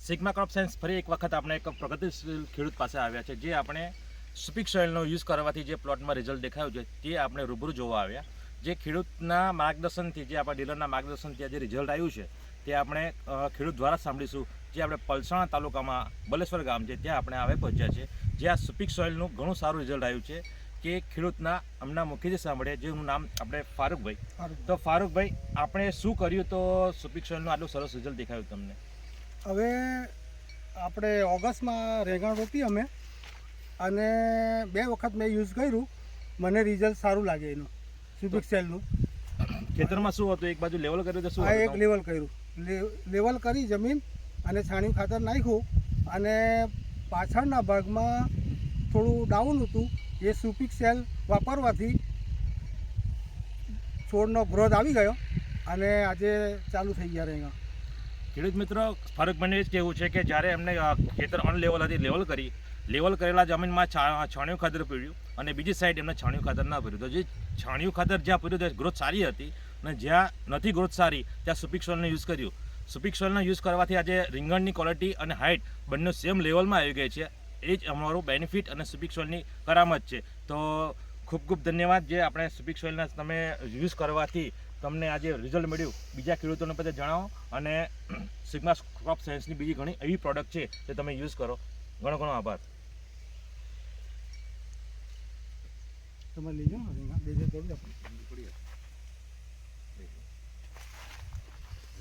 Sigma crop science ફરી એક વખત આપણે એક પ્રગતિશીલ ખેડૂત પાસે આવ્યા છે, જે આપણે સુપિક સોઇલનો યુઝ કરવાથી જે પ્લોટમાં રિઝલ્ટ દેખાયું છે તે આપણે રૂબરૂ જોવા આવ્યા. જે ખેડૂતના માર્ગદર્શનથી, જે આપણા ડીલરના માર્ગદર્શનથી જે રિઝલ્ટ આવ્યું છે તે આપણે ખેડૂત દ્વારા સાંભળીશું. જે આપણે પલસાણા તાલુકામાં બલેશ્વર ગામ છે ત્યાં આપણે આવે પહોંચ્યા છે, જે આ સુપિક સોઇલનું ઘણું સારું રિઝલ્ટ આવ્યું છે. કે ખેડૂતના હમણાં મુખ્યથી સાંભળીએ, જેનું નામ આપણે ફારૂકભાઈ. તો ફારૂકભાઈ, આપણે શું કર્યું તો સુપિક સોઇલનું આટલું સરસ રિઝલ્ટ દેખાયું તમને? હવે આપણે ઓગસ્ટમાં રેંગણ રોપી અમે, અને 2 વખત મેં યુઝ કર્યું. મને રિઝલ્ટ સારું લાગે એનું સુપિક સેલનું. ખેતરમાં શું હતું? એક બાજુ લેવલ કર્યું તો શું? આ એક લેવલ કર્યું, લેવલ કરી જમીન અને છાણિયું ખાતર નાખ્યું, અને પાછળના ભાગમાં થોડું ડાઉન હતું. એ સુપિક સેલ વાપરવાથી છોડનો ગ્રોથ આવી ગયો અને આજે ચાલુ થઈ ગયા રેંગણ. ખેડૂત મિત્રો, ફારૂકભાઈને એ જ કહેવું છે કે જ્યારે એમને ખેતર અનલેવલ હતી, લેવલ કરી, લેવલ કરેલા જમીનમાં છાણિયું ખાતર પીડ્યું અને બીજી સાઈડ એમને છાણિયું ખાતર ના પીડ્યું. તો જે છાણિયું ખાતર જ્યાં પીડ્યું ત્યાં ગ્રોથ સારી હતી, અને જ્યાં નથી ગ્રોથ સારી ત્યાં સુપિક સોઇલનો યુઝ કર્યું. સુપિક સોઇલનો યુઝ કરવાથી આજે રીંગણની ક્વોલિટી અને હાઇટ બંને સેમ લેવલમાં આવી ગઈ છે. એ જ અમારું બેનિફિટ અને સુપિક સોઇલની કરામત છે. તો ખૂબ ખૂબ ધન્યવાદ. જે આપણે સુપિક સોઇલના તમે યુઝ કરવાથી તમને આજે રિઝલ્ટ મળ્યું, બીજા ખેડૂતોને બધા જણાવો, અને સિગ્મા ક્રોપ સાયન્સની બીજી ઘણી એવી પ્રોડક્ટ છે જે તમે યુઝ કરો. ઘણો ઘણો આભાર. તમે લીજો ને રેંગણ બે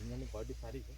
રીંગણની ક્વોલિટી સારી છે.